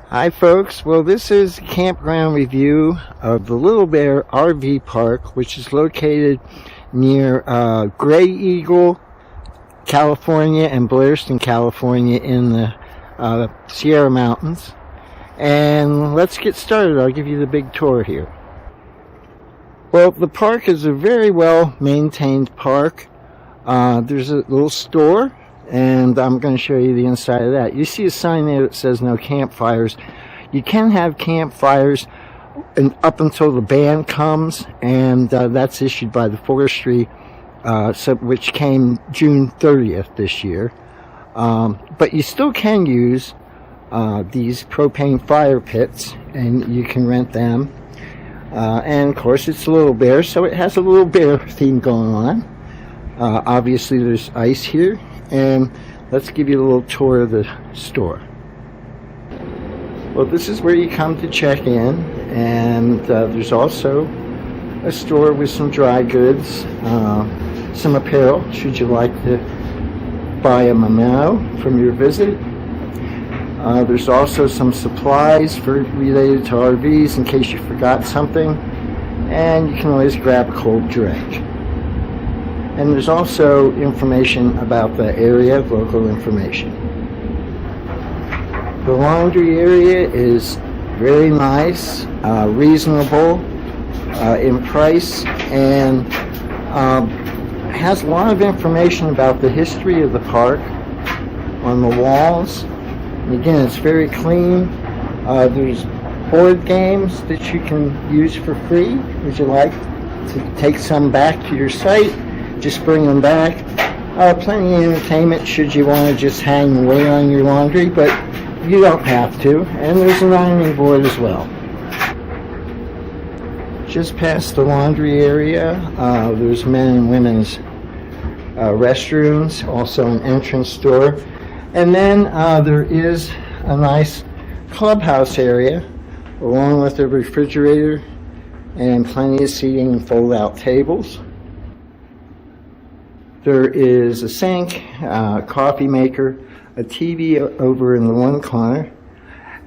Hi folks, well this is a campground review of the Little Bear RV Park, which is located near Graeagle, California and Blairsden, California in the Sierra Mountains. And let's get started. I'll give you the big tour here. Well, the park is a very well maintained park. There's a little store, and I'm going to show you the inside of that. You see a sign there that says no campfires. You can have campfires up until the ban comes, and that's issued by the forestry, which came June 30th this year. But you still can use these propane fire pits, and you can rent them. And of course it's a Little Bear, so it has a Little Bear theme going on. Obviously there's ice here, and let's give you a little tour of the store. Well, this is where you come to check in, and there's also a store with some dry goods, some apparel should you like to buy a memento from your visit. There's also some supplies related to RVs in case you forgot something, and you can always grab a cold drink. And there's also information about the area, local information. The laundry area is very nice, reasonable in price, and has a lot of information about the history of the park on the walls. And again, it's very clean. There's board games that you can use for free. Would you like to take some back to your site? Just bring them back. Plenty of entertainment should you want to just hang and wait on your laundry, but you don't have to. And there's an ironing board as well. Just past the laundry area, there's men and women's restrooms, also an entrance door. And then there is a nice clubhouse area, along with a refrigerator and plenty of seating and fold-out tables. There is a sink, coffee maker, a TV over in the one corner,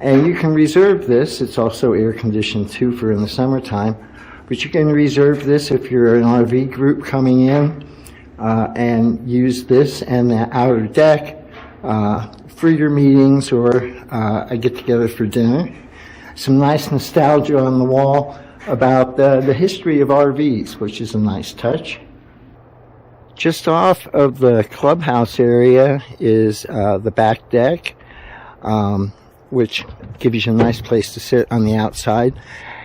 and you can reserve this. It's also air conditioned too for in the summertime, but you can reserve this if you're an RV group coming in and use this and the outer deck for your meetings or a get-together for dinner. Some nice nostalgia on the wall about the history of RVs, which is a nice touch. Just off of the clubhouse area is the back deck, which gives you a nice place to sit on the outside.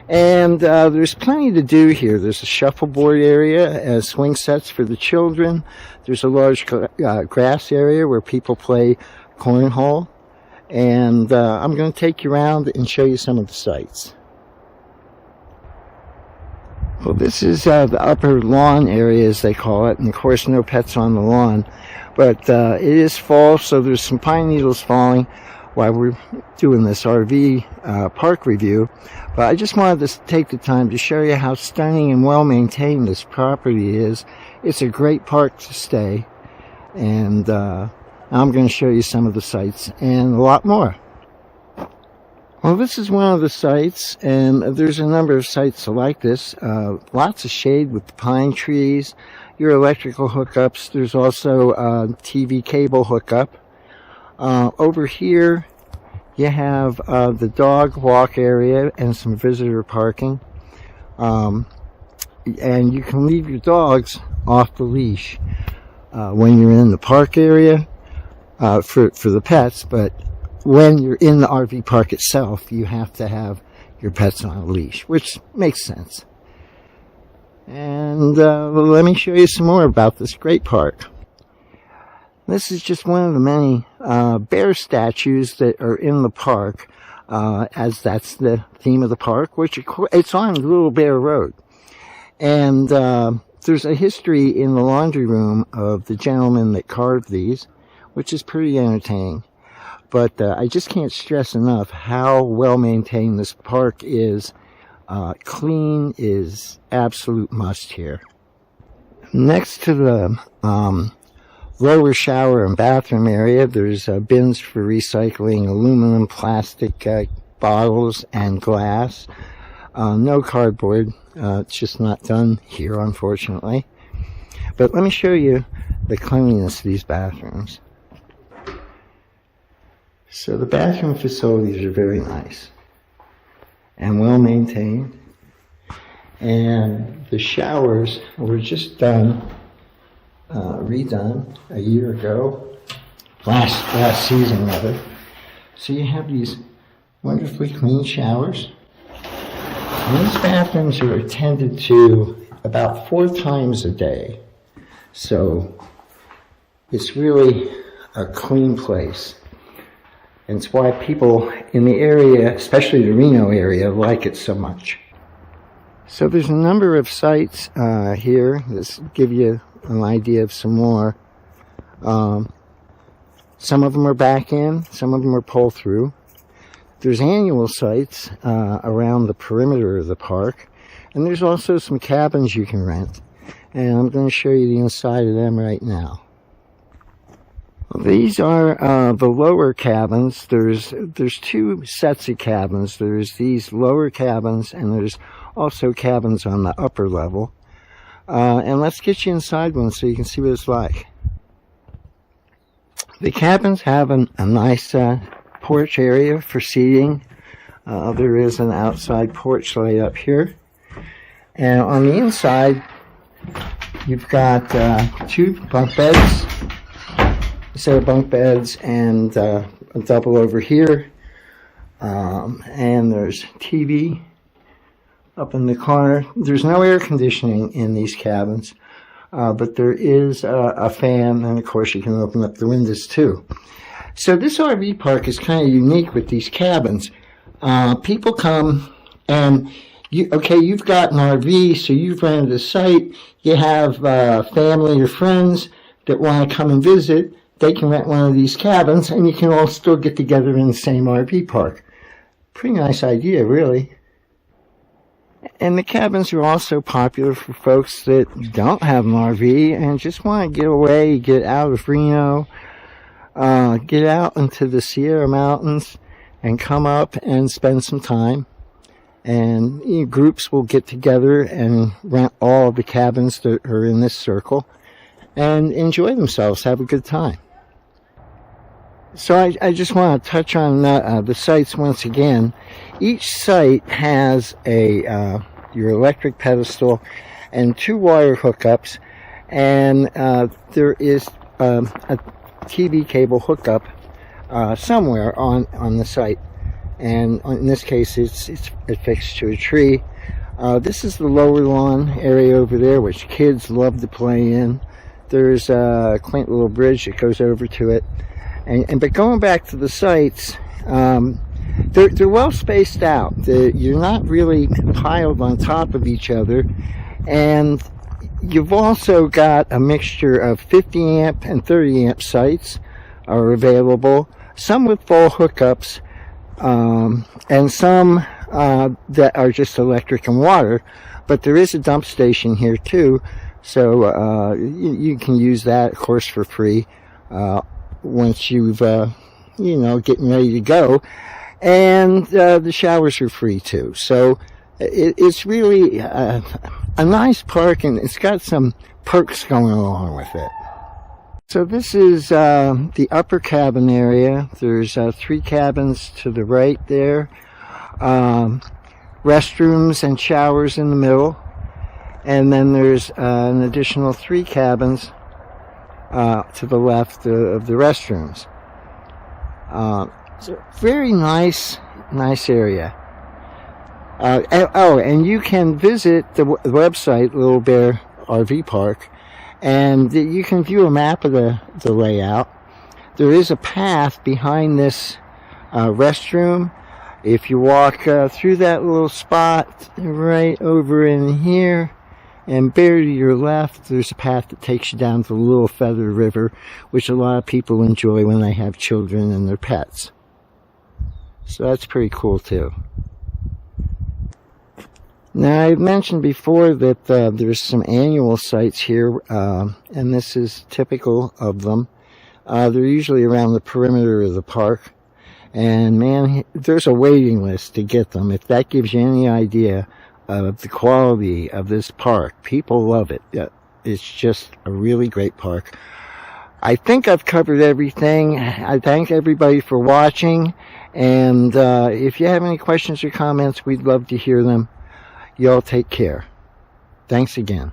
And there's plenty to do here. There's a shuffleboard area, swing sets for the children. There's a large grass area where people play cornhole. And I'm going to take you around and show you some of the sights. Well, this is the upper lawn area, as they call it, and of course no pets on the lawn. But it is fall, so there's some pine needles falling while we're doing this RV park review. But I just wanted to take the time to show you how stunning and well maintained this property is. It's a great park to stay, and I'm going to show you some of the sights and a lot more. Well, this is one of the sites, and there's a number of sites like this. Lots of shade with the pine trees, your electrical hookups. There's also a TV cable hookup. Over here, you have the dog walk area and some visitor parking. And you can leave your dogs off the leash when you're in the park area for the pets, but when you're in the RV park itself, you have to have your pets on a leash, which makes sense. And let me show you some more about this great park. This is just one of the many bear statues that are in the park, as that's the theme of the park, which it's on Little Bear Road. And there's a history in the laundry room of the gentleman that carved these, which is pretty entertaining. But I just can't stress enough how well maintained this park is. Clean is absolute must here. Next to the lower shower and bathroom area, there's bins for recycling aluminum, plastic bottles and glass. No cardboard. It's just not done here, unfortunately. But let me show you the cleanliness of these bathrooms. So the bathroom facilities are very nice and well maintained. And the showers were just redone a year ago, last season rather. So you have these wonderfully clean showers. And these bathrooms are attended to about 4 times a day. So it's really a clean place. And it's why people in the area, especially the Reno area, like it so much. So there's a number of sites here that give you an idea of some more. Some of them are back in, some of them are pull through. There's annual sites around the perimeter of the park, and there's also some cabins you can rent. And I'm going to show you the inside of them right now. Well, these are the lower cabins. There's 2 sets of cabins. There's these lower cabins, and there's also cabins on the upper level. And let's get you inside one so you can see what it's like. The cabins have a nice porch area for seating. There is an outside porch light up here. And on the inside, you've got 2 bunk beds, a set of bunk beds, and a double over here. And there's TV up in the corner. There's no air conditioning in these cabins, but there is a fan, and of course you can open up the windows too. So this RV park is kind of unique with these cabins. People come and you've got an RV, so you've rented a site. You have family or friends that want to come and visit. They can rent one of these cabins, and you can all still get together in the same RV park. Pretty nice idea, really. And the cabins are also popular for folks that don't have an RV and just want to get away, get out of Reno, get out into the Sierra Mountains and come up and spend some time. And groups will get together and rent all of the cabins that are in this circle and enjoy themselves, have a good time. So I just want to touch on the sites once again. Each site has your electric pedestal and 2 wire hookups, and there is a TV cable hookup somewhere on the site. And in this case, it's affixed to a tree. This is the lower lawn area over there, which kids love to play in. There's a quaint little bridge that goes over to it. But going back to the sites, they're well spaced out. You're not really piled on top of each other. And you've also got a mixture of 50 amp and 30 amp sites are available. Some with full hookups, and some that are just electric and water. But there is a dump station here too, so you can use that, of course, for free once you've getting ready to go. And the showers are free too. So it's really a nice park, and it's got some perks going along with it. So this is the upper cabin area. There's 3 cabins to the right there. Restrooms and showers in the middle. And then there's an additional 3 cabins to the left of the restrooms. So very nice area. And you can visit the website, Little Bear RV Park, and you can view a map of the layout. There is a path behind this restroom. If you walk through that little spot right over in here and bear to your left, there's a path that takes you down to the Little Feather River, which a lot of people enjoy when they have children and their pets. So that's pretty cool too. Now, I mentioned before that there's some annual sites here, and this is typical of them. They're usually around the perimeter of the park, And man, there's a waiting list to get them. If that gives you any idea of the quality of this park, people love it. It's just a really great park. I think I've covered everything. I thank everybody for watching. And if you have any questions or comments, we'd love to hear them. Y'all take care. Thanks again.